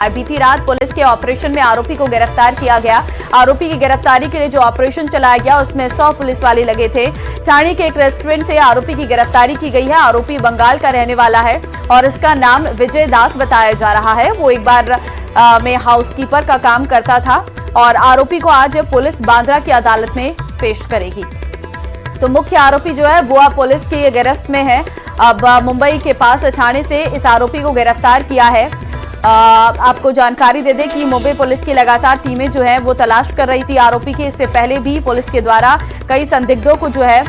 बीती रात पुलिस के ऑपरेशन में आरोपी को गिरफ्तार किया गया। आरोपी की गिरफ्तारी के लिए जो ऑपरेशन चलाया गया उसमें 100 पुलिस वाले लगे थे। ठाणे के एक रेस्टोरेंट से आरोपी की गिरफ्तारी की गई है। आरोपी बंगाल का रहने वाला है और इसका नाम विजय दास बताया जा रहा है। वो एक बार में हाउसकीपर का काम करता था और आरोपी को आज पुलिस बांद्रा की अदालत में पेश करेगी। तो मुख्य आरोपी जो है वो पुलिस की गिरफ्त में है। अब मुंबई के पास ठाणे से इस आरोपी को गिरफ्तार किया है। आपको जानकारी दे दें कि मुंबई पुलिस की लगातार टीमें जो है वो तलाश कर रही थी आरोपी की। इससे पहले भी पुलिस के द्वारा कई संदिग्धों को जो है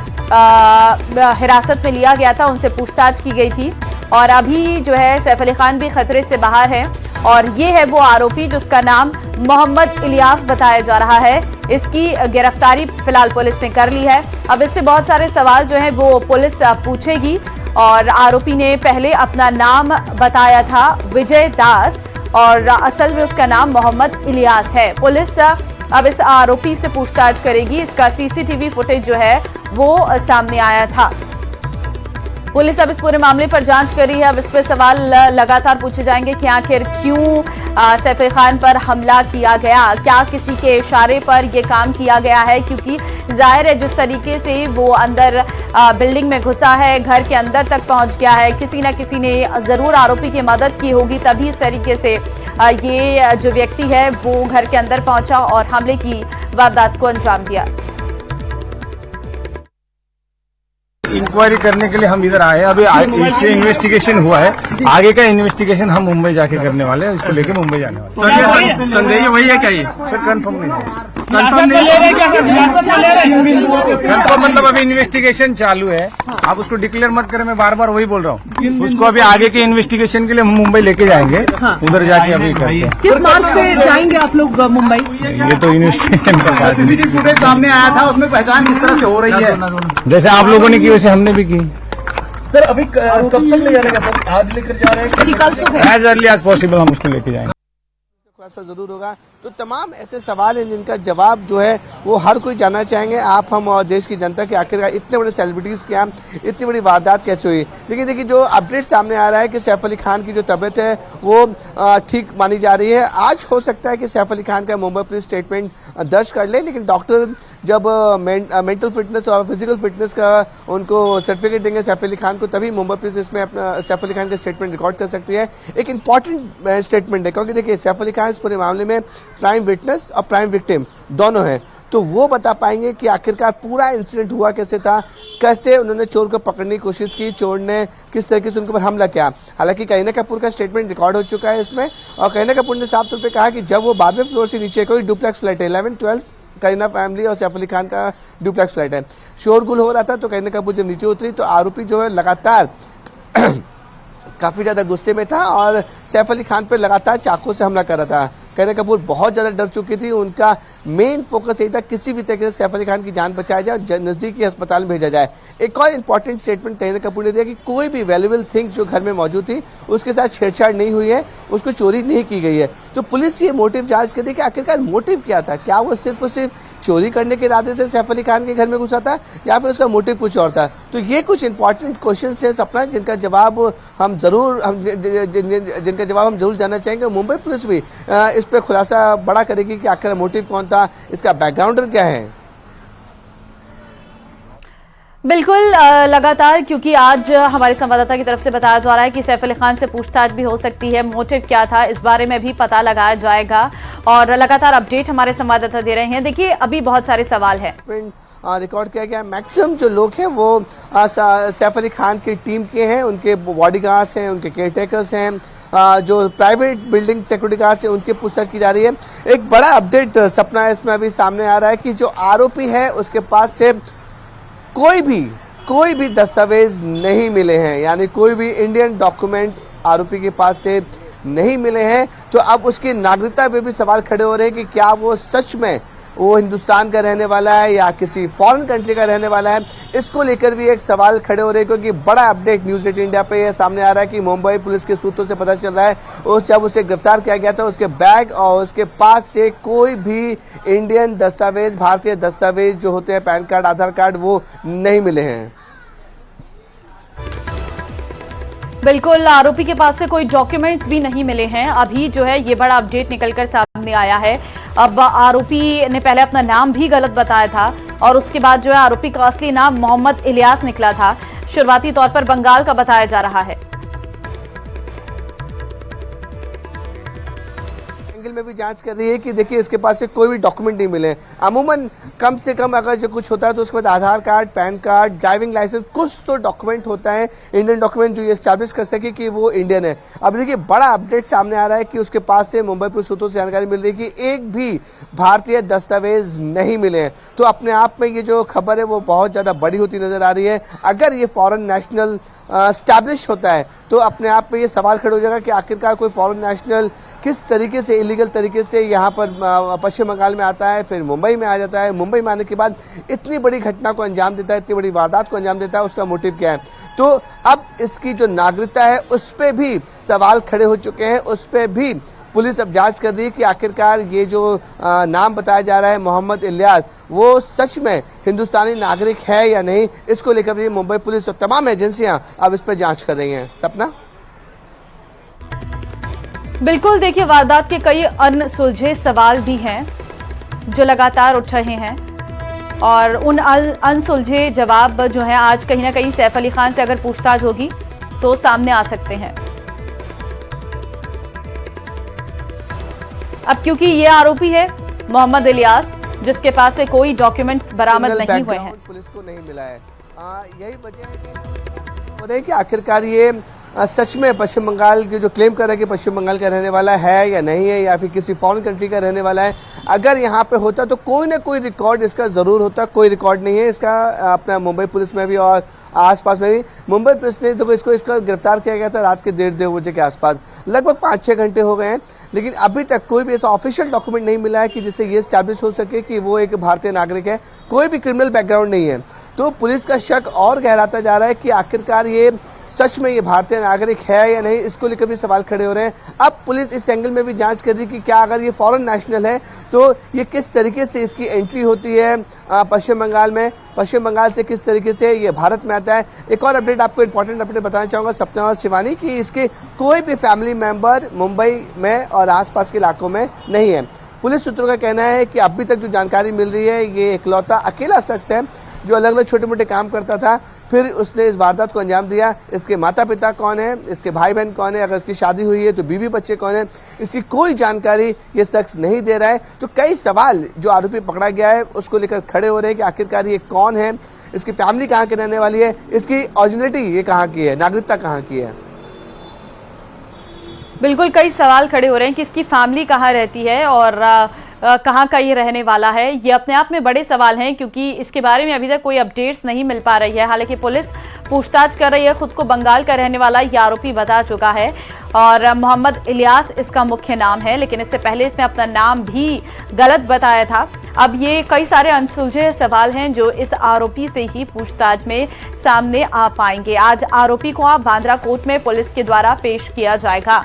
हिरासत में लिया गया था, उनसे पूछताछ की गई थी और अभी जो है सैफ अली खान भी खतरे से बाहर है और ये है वो आरोपी जिसका नाम मोहम्मद इलियास बताया जा रहा है। इसकी गिरफ्तारी फिलहाल पुलिस ने कर ली है। अब इससे बहुत सारे सवाल जो है वो पुलिस पूछेगी और आरोपी ने पहले अपना नाम बताया था विजय दास और असल में उसका नाम मोहम्मद इलियास है। पुलिस अब इस आरोपी से पूछताछ करेगी। इसका सीसीटीवी फुटेज जो है वो सामने आया था। पुलिस अब इस पूरे मामले पर जांच कर रही है। अब इस पर सवाल लगातार पूछे जाएंगे कि आखिर क्यों सैफ अली खान पर हमला किया गया, क्या किसी के इशारे पर यह काम किया गया है, क्योंकि जाहिर है जिस तरीके से वो अंदर बिल्डिंग में घुसा है, घर के अंदर तक पहुंच गया है, किसी न किसी ने जरूर आरोपी की मदद की होगी, तभी इस तरीके से ये जो व्यक्ति है वो घर के अंदर पहुंचा और हमले की वारदात को अंजाम दिया। इंक्वायरी करने के लिए हम इधर आए हैं। अभी इससे इन्वेस्टिगेशन हुआ है, आगे का इन्वेस्टिगेशन हम मुंबई जाके करने वाले हैं। इसको लेके मुंबई जाने वाले हैं। संदेह वही है क्या ये सर? कंफर्म नहीं है। कंफर्म मतलब अभी इन्वेस्टिगेशन चालू है। आप उसको डिक्लेयर मत करें, मैं बार बार वही बोल रहा हूँ। उसको अभी आगे के इन्वेस्टिगेशन के लिए हम मुंबई लेके जाएंगे। उधर जाके अभी करते हैं। किस मार्ग से जाएंगे आप लोग मुंबई? ये तो इन्वेस्टिगेशन का बात है। सीसीटीवी फुटेज सामने आया था, उसमें पहचान किस तरह से हो रही है? जैसे आप लोगों ने की वैसे हमने भी की। सर अभी कब तक ले जाने का? आज लेकर जा रहे हैं? कल सुबह एज अर्ली एज पॉसिबल हम उसको लेके जाएंगे। खुलासा जरूर होगा। तो तमाम ऐसे सवाल हैं जिनका जवाब जो है वो हर कोई जानना चाहेंगे, आप हम और देश की जनता के आखिरकार इतने बड़े सेलिब्रिटीज क्या इतनी बड़ी वारदात कैसे हुई। लेकिन देखिए जो अपडेट सामने आ रहा है कि सैफ अली खान की जो तबीयत है वो ठीक मानी जा रही है। आज हो सकता है कि सैफ अली खान का मुंबई पुलिस स्टेटमेंट दर्ज कर ले, लेकिन डॉक्टर जब मेंटल फिटनेस और फिजिकल फिटनेस का उनको सर्टिफिकेट देंगे सैफ अली खान को, तभी मुंबई पुलिस इसमें अपना सैफ अली खान का स्टेटमेंट रिकॉर्ड कर सकती है। एक इंपॉर्टेंट स्टेटमेंट है क्योंकि देखिए सैफ अली खान इस पूरे मामले में प्राइम विटनेस और प्राइम विक्टिम दोनों हैं, तो वो बता पाएंगे कि आखिरकार पूरा इंसिडेंट हुआ कैसे था, कैसे उन्होंने चोर को पकड़ने की कोशिश की, चोर ने किस तरीके से उनके ऊपर हमला किया। हालांकि करीना कपूर का स्टेटमेंट रिकॉर्ड हो चुका है इसमें, और करीना कपूर ने साफ तौर पे कहा कि जब वो 12वें फ्लोर से नीचे, कोई डुप्लेक्स फ्लाइट है, 11-12 करीना फैमिली और सैफ अली खान का डुप्लेक्स फ्लाइट है, शोरगुल हो रहा था, तो करीना कपूर जब नीचे उतरी तो आरोपी जो है लगातार काफी ज्यादा गुस्से में था और सैफ अली खान पर लगातार चाकू से हमला कर रहा था। करीना कपूर बहुत ज्यादा डर चुकी थी। उनका मेन फोकस यही था किसी भी तरीके से सैफ अली खान की जान बचाया जाए और नजदीकी अस्पताल में भेजा जाए। एक और इंपॉर्टेंट स्टेटमेंट करीना कपूर ने दिया कि कोई भी वैल्यूएबल थिंग जो घर में मौजूद थी उसके साथ छेड़छाड़ नहीं हुई है, उसको चोरी नहीं की गई है। तो पुलिस ये मोटिव जांच कर रही है कि आखिरकार मोटिव क्या था, क्या वो सिर्फ और सिर्फ चोरी करने के इरादे से सैफ अली खान के घर में घुसा था या फिर उसका मोटिव कुछ और था। तो ये कुछ इंपॉर्टेंट क्वेश्चन है सपना, जिनका जवाब हम जरूर जानना चाहेंगे। मुंबई पुलिस भी इस पर खुलासा बड़ा करेगी कि आखिर मोटिव कौन था, इसका बैकग्राउंडर क्या है। बिल्कुल लगातार, क्योंकि आज हमारे संवाददाता की तरफ से बताया जा रहा है कि सैफ अली खान से पूछताछ भी हो सकती है, मोटिव क्या था इस बारे में भी पता लगाया जाएगा और लगातार अपडेट हमारे संवाददाता दे रहे हैं। देखिए अभी बहुत सारे सवाल हैं। रिकॉर्ड किया गया मैक्सिमम जो लोग हैं वो सैफ अली खान की टीम के हैं, उनके बॉडीगार्ड्स हैं, उनके केयरटेकर्स हैं, जो प्राइवेट बिल्डिंग सिक्योरिटी गार्ड्स हैं उनकी पूछताछ की जा रही है। एक बड़ा अपडेट सपना इसमें अभी सामने आ रहा है कि जो आरोपी है उसके पास से कोई भी दस्तावेज नहीं मिले हैं, यानी कोई भी इंडियन डॉक्यूमेंट आरोपी के पास से नहीं मिले हैं। तो अब उसकी नागरिकता पे भी सवाल खड़े हो रहे हैं कि क्या वो सच में वो हिंदुस्तान का रहने वाला है या किसी फॉरेन कंट्री का रहने वाला है। इसको लेकर भी एक सवाल खड़े हो रहे हैं क्योंकि बड़ा अपडेट न्यूज 8 इंडिया पे ये सामने आ रहा है कि मुंबई पुलिस के सूत्रों से पता चल रहा है जब उसे गिरफ्तार किया गया था उसके बैग और उसके पास से कोई भी इंडियन दस्तावेज, भारतीय दस्तावेज जो होते हैं पैन कार्ड, आधार कार्ड, वो नहीं मिले हैं। बिल्कुल, आरोपी के पास से कोई डॉक्यूमेंट्स भी नहीं मिले हैं। अभी जो है ये बड़ा अपडेट निकलकर सामने आया है। अब आरोपी ने पहले अपना नाम भी गलत बताया था और उसके बाद जो है आरोपी का असली नाम मोहम्मद इलियास निकला था। शुरुआती तौर पर बंगाल का बताया जा रहा है। एंगल में भी जांच कर रही है कि देखिए इसके पास से कोई भी डॉक्यूमेंट नहीं मिले। अमूमन कम से कम अगर जो कुछ होता है तो उसके बाद Aadhaar card, PAN card, driving licence, कुछ तो डॉक्यूमेंट होता है इंडियन डॉक्यूमेंट जो ये एस्टैब्लिश कर सके कि वो इंडियन है। अब देखिए बड़ा अपडेट सामने आ रहा है कि उसके पास से मुंबई पुलिस सूत्रों से जानकारी मिल रही है कि एक भी भारतीय दस्तावेज नहीं मिले हैं। तो अपने आप में ये जो खबर है वो बहुत ज्यादा बड़ी होती नजर आ रही है। अगर ये फॉरेन नेशनल स्टैब्लिश होता है तो अपने आप में ये सवाल खड़ा हो जाएगा कि आखिरकार कोई फॉरेन नेशनल किस तरीके से इलीगल तरीके से यहाँ पर पश्चिम बंगाल में आता है, फिर मुंबई में आ जाता है। मुंबई में आने के बाद इतनी बड़ी घटना को अंजाम देता है, इतनी बड़ी वारदात को अंजाम देता है, उसका मोटिव क्या है। तो अब इसकी जो नागरिकता है उस पर भी सवाल खड़े हो चुके हैं। उस पर भी पुलिस अब जांच कर रही है कि आखिरकार ये जो नाम बताया जा रहा है मोहम्मद इलियास, वो सच में हिंदुस्तानी नागरिक है या नहीं। इसको लेकर भी मुंबई पुलिस और तमाम एजेंसियां अब इस पर जांच कर रही हैं। सपना, बिल्कुल, देखिए वारदात के कई अनसुलझे सवाल भी हैं जो लगातार उठ रहे हैं और उन अनसुलझे जवाब जो है आज कहीं ना कहीं सैफ अली खान से अगर पूछताछ होगी तो सामने आ सकते हैं। अब क्योंकि ये आरोपी है मोहम्मद इलियास जिसके पास से कोई डॉक्यूमेंट्स बरामद नहीं हुए हैं, पुलिस को नहीं मिला है। यही वजह है कि आखिरकार ये सच में पश्चिम बंगाल की जो क्लेम कर रहा है कि पश्चिम बंगाल का रहने वाला है या नहीं है, या फिर किसी फॉरेन कंट्री का रहने वाला है। अगर यहाँ पे होता तो कोई ना कोई रिकॉर्ड इसका जरूर होता। कोई रिकॉर्ड नहीं है इसका अपना मुंबई पुलिस में भी और आसपास में भी। मुंबई पुलिस ने देखो इसका गिरफ्तार किया गया था रात के 1:30 बजे के आसपास। लगभग 5-6 घंटे हो गए हैं, लेकिन अभी तक कोई भी ऐसा ऑफिशियल डॉक्यूमेंट नहीं मिला है कि जिससे ये स्टैब्लिश हो सके कि वो एक भारतीय नागरिक है। कोई भी क्रिमिनल बैकग्राउंड नहीं है। तो पुलिस का शक और गहराता जा रहा है कि आखिरकार ये सच में ये भारतीय नागरिक है या नहीं। इसको लेकर भी सवाल खड़े हो रहे हैं। अब पुलिस इस एंगल में भी जांच कर रही है कि क्या अगर ये फॉरेन नेशनल है तो ये किस तरीके से इसकी एंट्री होती है पश्चिम बंगाल में, पश्चिम बंगाल से किस तरीके से ये भारत में आता है। एक और अपडेट आपको इंपॉर्टेंट अपडेट बताना चाहूंगा सपना और शिवानी की इसके कोई भी फैमिली मेंबर मुंबई में और आसपास के इलाकों में नहीं है। पुलिस सूत्रों का कहना है कि अभी तक जो जानकारी मिल रही है ये इकलौता अकेला शख्स है जो अलग अलग छोटे मोटे काम करता था, फिर उसने इस वारदात को अंजाम दिया। इसके माता पिता कौन है, इसके भाई बहन कौन है, अगर इसकी शादी हुई है तो बीवी बच्चे कौन है, इसकी कोई जानकारी ये शख्स नहीं दे रहा है। तो कई सवाल जो आरोपी पकड़ा गया है उसको लेकर खड़े हो रहे हैं कि आखिरकार ये कौन है, इसकी फैमिली कहाँ की रहने वाली है, इसकी ओरिजिनिटी ये कहाँ की है, नागरिकता कहाँ की है। बिल्कुल, कई सवाल खड़े हो रहे हैं कि इसकी फैमिली कहाँ रहती है और कहाँ का ये रहने वाला है। ये अपने आप में बड़े सवाल हैं क्योंकि इसके बारे में अभी तक कोई अपडेट्स नहीं मिल पा रही है। हालांकि पुलिस पूछताछ कर रही है। खुद को बंगाल का रहने वाला ये आरोपी बता चुका है और मोहम्मद इलियास इसका मुख्य नाम है, लेकिन इससे पहले इसने अपना नाम भी गलत बताया था। अब ये कई सारे अनसुलझे सवाल हैं जो इस आरोपी से ही पूछताछ में सामने आ पाएंगे। आज आरोपी को बांद्रा कोर्ट में पुलिस के द्वारा पेश किया जाएगा।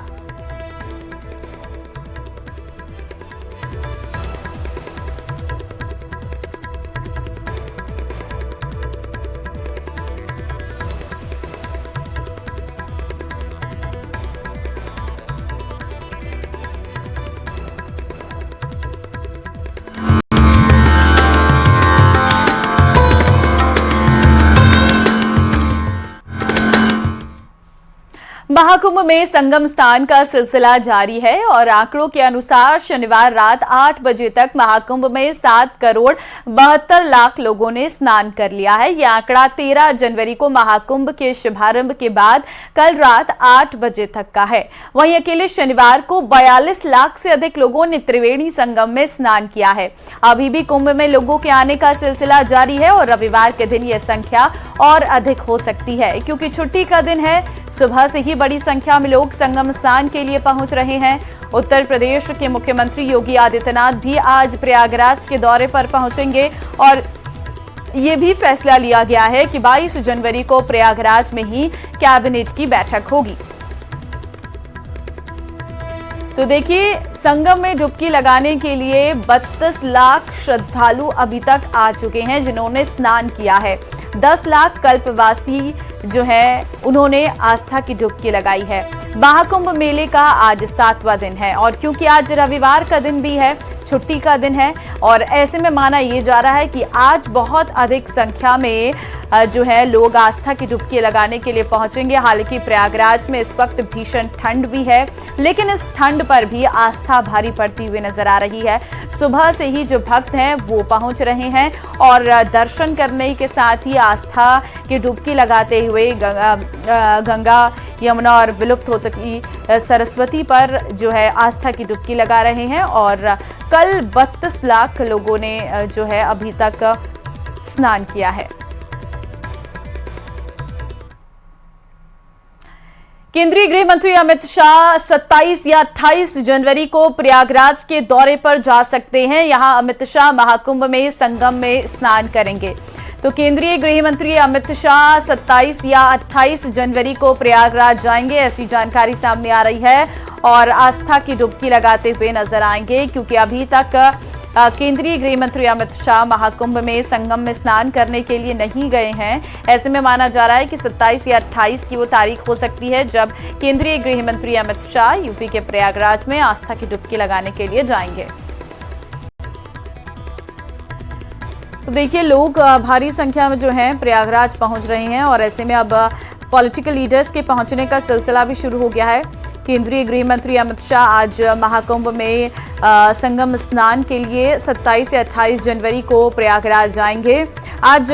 महाकुंभ में संगम स्नान का सिलसिला जारी है और आंकड़ों के अनुसार शनिवार रात 8 बजे तक महाकुंभ में 7 करोड़ 72 लाख लोगों ने स्नान कर लिया है। यह आंकड़ा 13 जनवरी को महाकुंभ के शुभारंभ के बाद कल रात 8 बजे तक का है। वहीं अकेले शनिवार को 42 लाख से अधिक लोगों ने त्रिवेणी संगम में स्नान किया है। अभी भी कुंभ में लोगों के आने का सिलसिला जारी है और रविवार के दिन यह संख्या और अधिक हो सकती है क्योंकि छुट्टी का दिन है। सुबह से ही बड़ी संख्या में लोग संगम स्नान के लिए पहुंच रहे हैं। उत्तर प्रदेश के मुख्यमंत्री योगी आदित्यनाथ भी आज प्रयागराज के दौरे पर पहुंचेंगे और ये भी फैसला लिया गया है कि 22 जनवरी को प्रयागराज में ही कैबिनेट की बैठक होगी। तो देखिए, संगम में डुबकी लगाने के लिए 32 लाख श्रद्धालु अभी तक आ चुके हैं जिन्होंने स्नान किया है। 10 लाख कल्पवासी जो है उन्होंने आस्था की डुबकी लगाई है। महाकुंभ मेले का आज 7वां दिन है और क्योंकि आज रविवार का दिन भी है, छुट्टी का दिन है और ऐसे में माना ये जा रहा है कि आज बहुत अधिक संख्या में जो है लोग आस्था की डुबकी लगाने के लिए पहुंचेंगे। हालांकि प्रयागराज में इस वक्त भीषण ठंड भी है, लेकिन इस ठंड पर भी आस्था भारी पड़ती हुई नजर आ रही है। सुबह से ही जो भक्त हैं वो पहुंच रहे हैं और दर्शन करने के साथ ही आस्था की डुबकी लगाते हुए गंगा, यमुना और विलुप्त हो चुकी सरस्वती पर जो है आस्था की डुबकी लगा रहे हैं और कल 32 लाख लोगों ने जो है अभी तक स्नान किया है। केंद्रीय गृह मंत्री अमित शाह 27 या 28 जनवरी को प्रयागराज के दौरे पर जा सकते हैं। यहां अमित शाह महाकुंभ में संगम में स्नान करेंगे। तो केंद्रीय गृह मंत्री अमित शाह 27 या 28 जनवरी को प्रयागराज जाएंगे, ऐसी जानकारी सामने आ रही है और आस्था की डुबकी लगाते हुए नजर आएंगे, क्योंकि अभी तक केंद्रीय गृह मंत्री अमित शाह महाकुंभ में संगम में स्नान करने के लिए नहीं गए हैं। ऐसे में माना जा रहा है कि 27 या 28 की वो तारीख हो सकती है जब केंद्रीय गृह मंत्री अमित शाह यूपी के प्रयागराज में आस्था की डुबकी लगाने के लिए जाएंगे। तो देखिए, लोग भारी संख्या में जो हैं प्रयागराज पहुंच रहे हैं और ऐसे में अब पॉलिटिकल लीडर्स के पहुंचने का सिलसिला भी शुरू हो गया है। केंद्रीय गृह मंत्री अमित शाह आज महाकुंभ में संगम स्नान के लिए 27 से 28 जनवरी को प्रयागराज जाएंगे। आज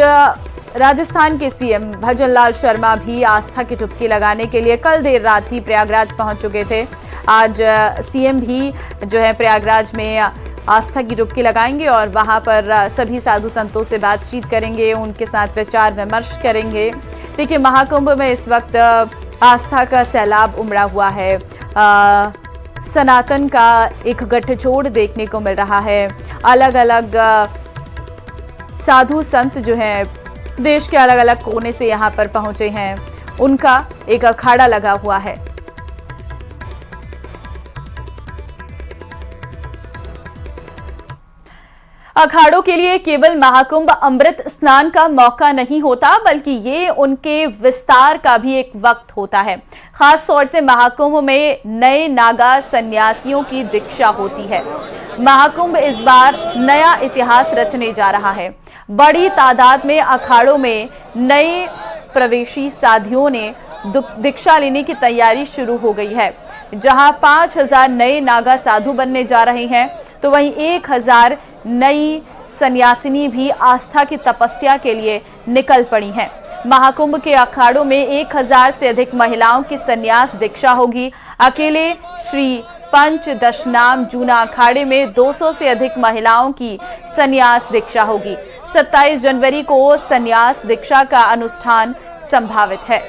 राजस्थान के सीएम भजनलाल शर्मा भी आस्था की डुबकी लगाने के लिए कल देर रात ही प्रयागराज पहुंच चुके थे। आज सीएम भी जो है प्रयागराज में आस्था की डुबकी लगाएंगे और वहां पर सभी साधु संतों से बातचीत करेंगे, उनके साथ विचार विमर्श करेंगे। देखिए, महाकुंभ में इस वक्त आस्था का सैलाब उमड़ा हुआ है। सनातन का एक गठजोड़ देखने को मिल रहा है। अलग अलग साधु संत जो हैं देश के अलग अलग कोने से यहाँ पर पहुंचे हैं, उनका एक अखाड़ा लगा हुआ है। अखाड़ों के लिए केवल महाकुंभ अमृत स्नान का मौका नहीं होता, बल्कि ये उनके विस्तार का भी एक वक्त होता है। खास तौर से महाकुंभ में नए नागा सन्यासियों की दीक्षा होती है। महाकुंभ इस बार नया इतिहास रचने जा रहा है। बड़ी तादाद में अखाड़ों में नए प्रवेशी साधियों ने दीक्षा लेने की तैयारी शुरू हो गई है। जहां 5000 नए नागा साधु बनने जा रहे हैं, तो वहीं 1000 नई सन्यासिनी भी आस्था की तपस्या के लिए निकल पड़ी हैं। महाकुंभ के अखाड़ों में 1000 से अधिक महिलाओं की सन्यास दीक्षा होगी। अकेले श्री पंच दशनाम जूना अखाड़े में 200 से अधिक महिलाओं की सन्यास दीक्षा होगी। 27 जनवरी को सन्यास दीक्षा का अनुष्ठान संभावित है।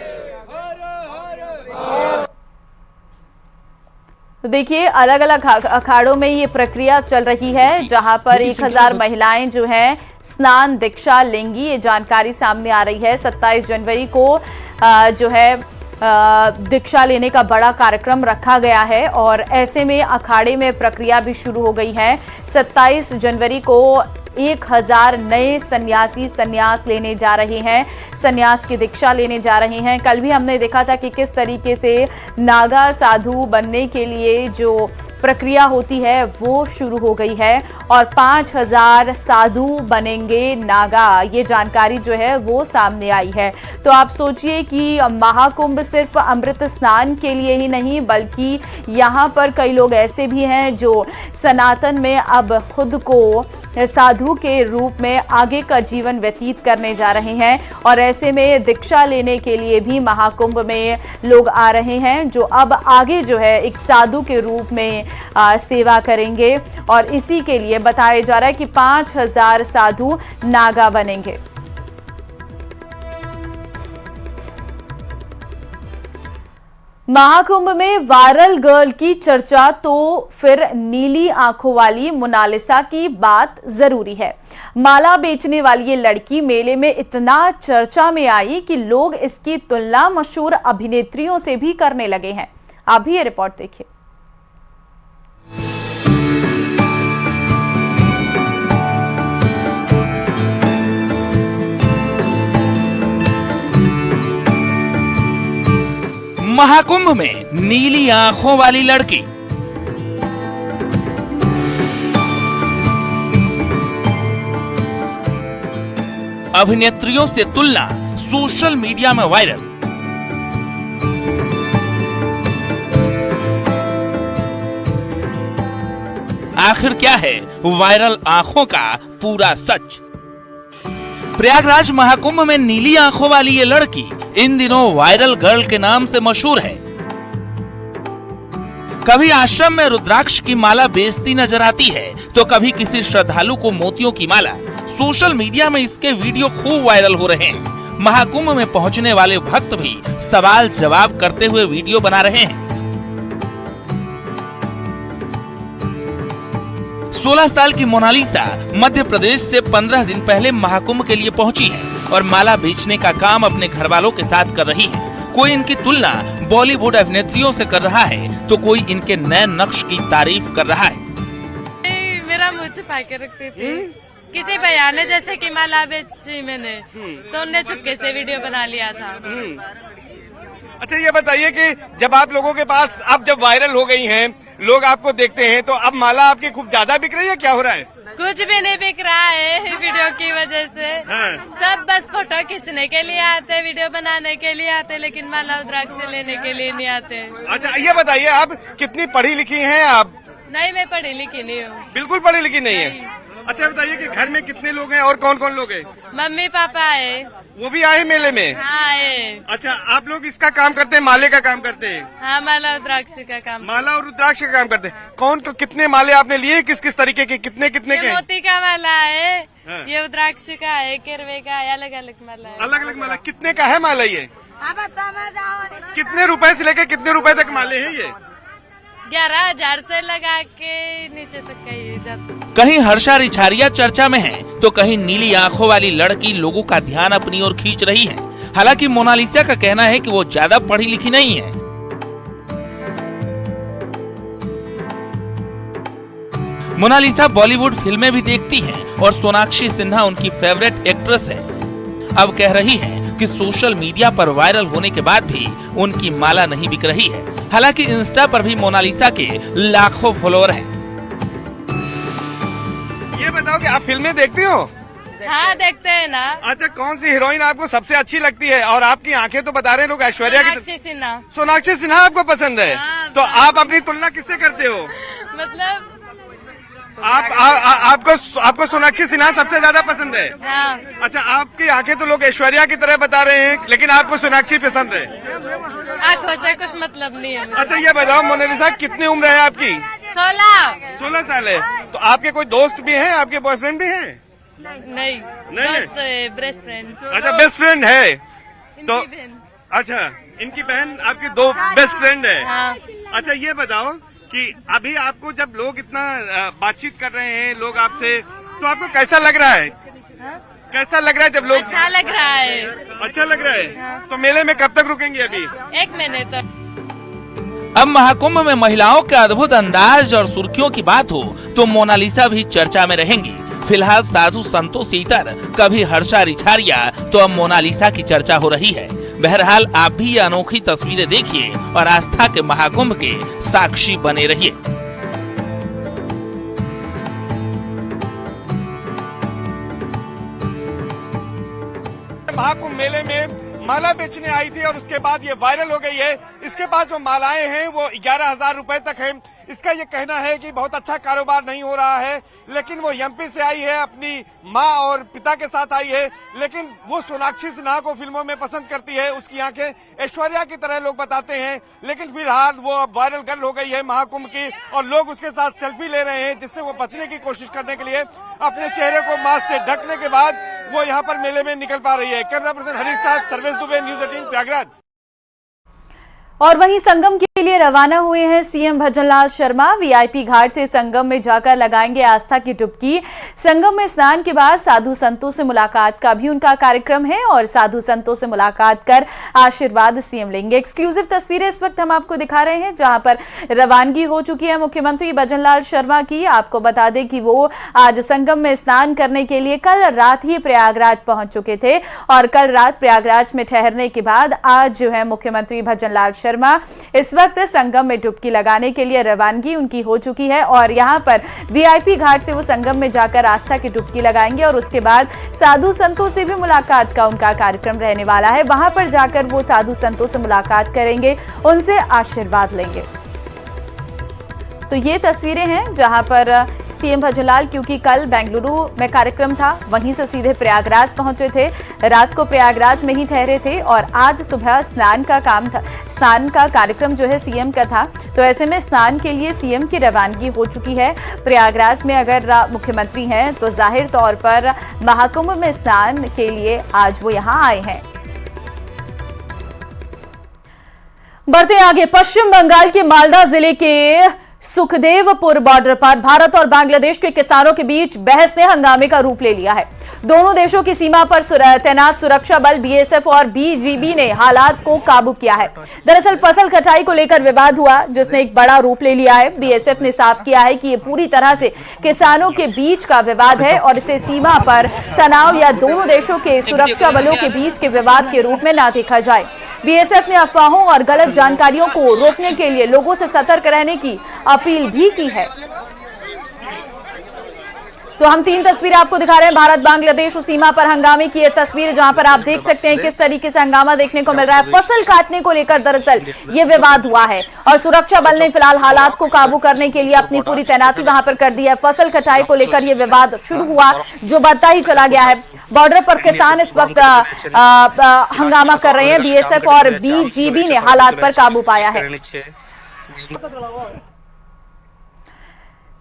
तो देखिए, अलग अलग अखाड़ों में ये प्रक्रिया चल रही है, जहां पर 1000 महिलाएं जो हैं स्नान दीक्षा लेंगी। ये जानकारी सामने आ रही है। 27 जनवरी को जो है दीक्षा लेने का बड़ा कार्यक्रम रखा गया है और ऐसे में अखाड़े में प्रक्रिया भी शुरू हो गई है। 27 जनवरी को 1000 नए सन्यासी सन्यास लेने जा रहे हैं, सन्यास की दीक्षा लेने जा रहे हैं। कल भी हमने देखा था कि किस तरीके से नागा साधु बनने के लिए जो प्रक्रिया होती है वो शुरू हो गई है और 5000 साधु बनेंगे नागा, ये जानकारी जो है वो सामने आई है। तो आप सोचिए कि महाकुंभ सिर्फ अमृत स्नान के लिए ही नहीं, बल्कि यहाँ पर कई लोग ऐसे भी हैं जो सनातन में अब खुद को साधु के रूप में आगे का जीवन व्यतीत करने जा रहे हैं और ऐसे में दीक्षा लेने के लिए भी महाकुंभ में लोग आ रहे हैं, जो अब आगे जो है एक साधु के रूप में सेवा करेंगे और इसी के लिए बताया जा रहा है कि 5000 साधु नागा बनेंगे। महाकुंभ में वायरल गर्ल की चर्चा, तो फिर नीली आंखों वाली मोनालिसा की बात जरूरी है। माला बेचने वाली ये लड़की मेले में इतना चर्चा में आई कि लोग इसकी तुलना मशहूर अभिनेत्रियों से भी करने लगे हैं। आप भी ये रिपोर्ट देखिए। महाकुंभ में नीली आंखों वाली लड़की। अभिनेत्रियों से तुलना सोशल मीडिया में वायरल। आखिर क्या है वायरल आंखों का पूरा सच? प्रयागराज महाकुंभ में नीली आंखों वाली ये लड़की इन दिनों वायरल गर्ल के नाम से मशहूर है। कभी आश्रम में रुद्राक्ष की माला बेचती नजर आती है तो कभी किसी श्रद्धालु को मोतियों की माला। सोशल मीडिया में इसके वीडियो खूब वायरल हो रहे हैं। महाकुंभ में पहुंचने वाले भक्त भी सवाल जवाब करते हुए वीडियो बना रहे हैं। 16 साल की मोनालिसा मध्य प्रदेश से 15 दिन पहले महाकुंभ के लिए पहुंची है और माला बेचने का काम अपने घर वालों के साथ कर रही है। कोई इनकी तुलना बॉलीवुड अभिनेत्रियों से कर रहा है तो कोई इनके नए नक्श की तारीफ कर रहा है। मेरा मुंह छुपा के रखती थी। किसी बयान ने जैसे कि माला बेची मैंने तो उनने चुपके से वीडियो बना लिया था। अच्छा ये बताइए कि जब आप लोगों के पास अब जब वायरल हो गई हैं, लोग आपको देखते हैं तो अब माला आपकी खूब ज्यादा बिक रही है, क्या हो रहा है? कुछ भी नहीं बिक रहा है वीडियो की वजह से। हाँ। सब बस फोटो खींचने के लिए आते, वीडियो बनाने के लिए आते, लेकिन माला रुद्राक्ष लेने के लिए नहीं आते। अच्छा ये बताइए आप कितनी पढ़ी लिखी हैं आप? नहीं, मैं पढ़ी लिखी नहीं हूँ। बिल्कुल पढ़ी लिखी नहीं है। अच्छा बताइए कि घर में कितने लोग हैं और कौन कौन लोग हैं? मम्मी पापा है। वो भी आए मेले में? हाँ आए। अच्छा आप लोग इसका काम करते हैं, माले का काम करते हैं? हाँ, माला रुद्राक्ष का काम। माला और रुद्राक्ष का काम करते हैं। कौन कितने माले आपने लिए, किस किस तरीके के, कितने कितने के? मोती का माला है। हाँ। ये रुद्राक्ष का है, केरवे का है, अलग अलग माला है। अलग अलग माला कितने का है माला ये? कितने रुपए से लेके कितने रुपए तक माले हैं ये? 11,000 से लगा के नीचे तक का ये जाता। कहीं हर्षा रिछारिया चर्चा में है तो कहीं नीली आंखों वाली लड़की लोगों का ध्यान अपनी ओर खींच रही है। हालांकि मोनालिसा का कहना है कि वो ज्यादा पढ़ी लिखी नहीं है। मोनालिसा बॉलीवुड फिल्में भी देखती हैं और सोनाक्षी सिन्हा उनकी फेवरेट एक्ट्रेस है। अब कह रही है कि सोशल मीडिया पर वायरल होने के बाद भी उनकी माला नहीं बिक रही है। हालांकि इंस्टा पर भी मोनालिसा के लाखों फॉलोअर हैं। ये बताओ कि आप फिल्में देखती हो? हाँ, देखते हैं ना। अच्छा कौन सी हीरोइन आपको सबसे अच्छी लगती है? और आपकी आंखें तो बता रहे हैं लोग ऐश्वर्या की। सोनाक्षी सिन्हा। सोनाक्षी सिन्हा आपको पसंद है? हाँ, तो आप अपनी तुलना किससे करते हो? मतलब आपको सोनाक्षी सिन्हा सबसे ज्यादा पसंद है? हाँ। अच्छा आपकी आंखें तो लोग ऐश्वर्या की तरह बता रहे हैं, लेकिन आपको सोनाक्षी पसंद है? आँखों से कुछ मतलब नहीं है। अच्छा ये बताओ मोनालिसा कितनी उम्र है आपकी? 16 साल है। तो आपके कोई दोस्त भी हैं, आपके बॉयफ्रेंड भी हैं? नहीं, दोस्त बेस्ट फ्रेंड। अच्छा बेस्ट फ्रेंड है तो? इनकी बहन। अच्छा इनकी बहन आपकी दो बेस्ट फ्रेंड है। हाँ। अच्छा ये बताओ कि अभी आपको जब लोग इतना बातचीत कर रहे हैं लोग आपसे, तो आपको कैसा लग रहा है? कैसा लग रहा है जब लोग? अच्छा लग रहा है। अच्छा लग रहा है। तो मेले में कब तक रुकेंगे अभी? 1 महीने तक। अब महाकुंभ में महिलाओं के अद्भुत अंदाज और सुर्खियों की बात हो तो मोनालिसा भी चर्चा में रहेंगी। फिलहाल साधु संतों से इतर कभी हर्षा रिछारिया तो अब मोनालिसा की चर्चा हो रही है। बहरहाल आप भी ये अनोखी तस्वीरें देखिए और आस्था के महाकुंभ के साक्षी बने रहिए। महाकुंभ मेले में माला बेचने आई थी और उसके बाद ये वायरल हो गई है। इसके पास जो मालाएं हैं वो 11,000 रुपए तक है। इसका ये कहना है कि बहुत अच्छा कारोबार नहीं हो रहा है, लेकिन वो एमपी से आई है, अपनी माँ और पिता के साथ आई है, लेकिन वो सोनाक्षी सिन्हा को फिल्मों में पसंद करती है। उसकी आंखें ऐश्वर्या की तरह लोग बताते हैं, लेकिन फिलहाल वो अब वायरल गर्ल हो गई है महाकुंभ की और लोग उसके साथ सेल्फी ले रहे हैं, जिससे वो बचने की कोशिश करने के लिए अपने चेहरे को मास्क से ढकने के बाद वो यहाँ पर मेले में निकल पा रही है। कैमरा पर्सन हरीश साथ सर्वेश दुबे, न्यूज़ 18 प्रयागराज। और वहीं संगम के लिए रवाना हुए हैं सीएम भजनलाल शर्मा। वीआईपी घाट से संगम में जाकर लगाएंगे आस्था की डुबकी। संगम में स्नान के बाद साधु संतों से मुलाकात का भी उनका कार्यक्रम है और साधु संतों से मुलाकात कर आशीर्वाद सीएम लेंगे। एक्सक्लूसिव तस्वीरें इस वक्त हम आपको दिखा रहे हैं, जहां पर रवानगी हो चुकी है मुख्यमंत्री भजनलाल शर्मा की। आपको बता दें कि वो आज संगम में स्नान करने के लिए कल रात ही प्रयागराज पहुंच चुके थे और कल रात प्रयागराज में ठहरने के बाद आज जो है मुख्यमंत्री भजनलाल शर्मा इस वक्त संगम में डुबकी लगाने के लिए रवानगी उनकी हो चुकी है और यहां पर वीआईपी घाट से वो संगम में जाकर आस्था की डुबकी लगाएंगे और उसके बाद साधु संतों से भी मुलाकात का उनका कार्यक्रम रहने वाला है। वहां पर जाकर वो साधु संतों से मुलाकात करेंगे, उनसे आशीर्वाद लेंगे। तो ये तस्वीरें हैं जहां पर सीएम भजनलाल, क्योंकि कल बेंगलुरु में कार्यक्रम था, वहीं से सीधे प्रयागराज पहुंचे थे, रात को प्रयागराज में ही ठहरे थे और आज सुबह स्नान का काम था, स्नान का कार्यक्रम जो है सीएम का था। तो ऐसे में स्नान के लिए सीएम की रवानगी हो चुकी है। प्रयागराज में अगर मुख्यमंत्री हैं तो जाहिर तौर पर महाकुंभ में स्नान के लिए आज वो यहां आए हैं। बढ़ते आगे, पश्चिम बंगाल के मालदा जिले के सुखदेवपुर बॉर्डर पर भारत और बांग्लादेश के किसानों के बीच बहस ने हंगामे का रूप ले लिया है। दोनों देशों की सीमा पर तैनात सुरक्षा बल बीएसएफ और बीजीबी ने हालात को काबू किया है। दरअसल फसल कटाई को लेकर विवाद हुआ, जिसने एक बड़ा रूप ले लिया है। बीएसएफ ने साफ किया है कि ये पूरी तरह से किसानों के बीच का विवाद है और इसे सीमा पर तनाव या दोनों देशों के सुरक्षा बलों के बीच के विवाद के रूप में न देखा जाए। बीएसएफ ने अफवाहों और गलत जानकारियों को रोकने के लिए लोगों से सतर्क रहने की अपील भी की है। तो हम 3 तस्वीरें आपको दिखा रहे हैं। भारत बांग्लादेश सीमा पर हंगामे की ये तस्वीर, जहां पर आप देख सकते हैं किस तरीके से हंगामा देखने को मिल रहा है। फसल काटने को लेकर दरअसल ये विवाद हुआ है और सुरक्षा बल ने फिलहाल हालात को काबू करने के लिए अपनी पूरी तैनाती वहां पर कर दी है। फसल कटाई को लेकर ये विवाद शुरू हुआ, जो बढ़ता ही चला गया है। बॉर्डर पर किसान इस वक्त हंगामा कर रहे हैं। बीएसएफ और बीजीबी ने हालात पर काबू पाया है।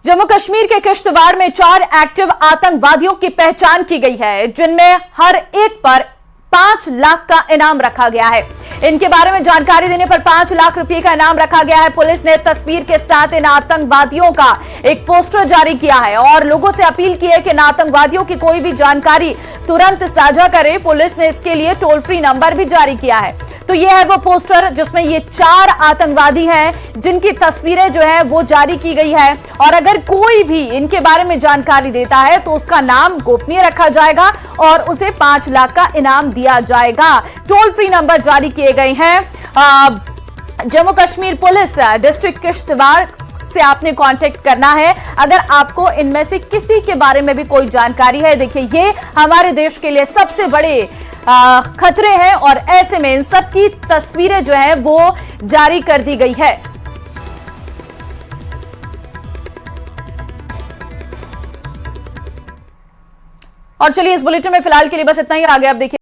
जम्मू कश्मीर के किश्तवाड़ में 4 एक्टिव आतंकवादियों की पहचान की गई है, जिनमें हर एक पर 5 लाख का इनाम रखा गया है। इनके बारे में जानकारी देने पर 5 लाख रुपए का इनाम रखा गया है। पुलिस ने तस्वीर के साथ इन आतंकवादियों का एक पोस्टर जारी किया है और लोगों से अपील की है कि इन आतंकवादियों की कोई भी जानकारी तुरंत साझा करें। पुलिस ने इसके लिए टोल फ्री नंबर भी जारी किया है। तो ये है वो पोस्टर जिसमें ये 4 आतंकवादी हैं, जिनकी तस्वीरें जो है वो जारी की गई है और अगर कोई भी इनके बारे में जानकारी देता है तो उसका नाम गोपनीय रखा जाएगा और उसे 5 लाख का इनाम दिया जाएगा। टोल फ्री नंबर जारी किए गए हैं। जम्मू कश्मीर पुलिस डिस्ट्रिक्ट किश्तवाड़ से आपने कांटेक्ट करना है अगर आपको इनमें से किसी के बारे में भी कोई जानकारी है। देखिए, ये हमारे देश के लिए सबसे बड़े खतरे हैं और ऐसे में इन सबकी तस्वीरें जो है वो जारी कर दी गई है। और चलिए, इस बुलेटिन में फिलहाल के लिए बस इतना ही। आगे आप देखिए।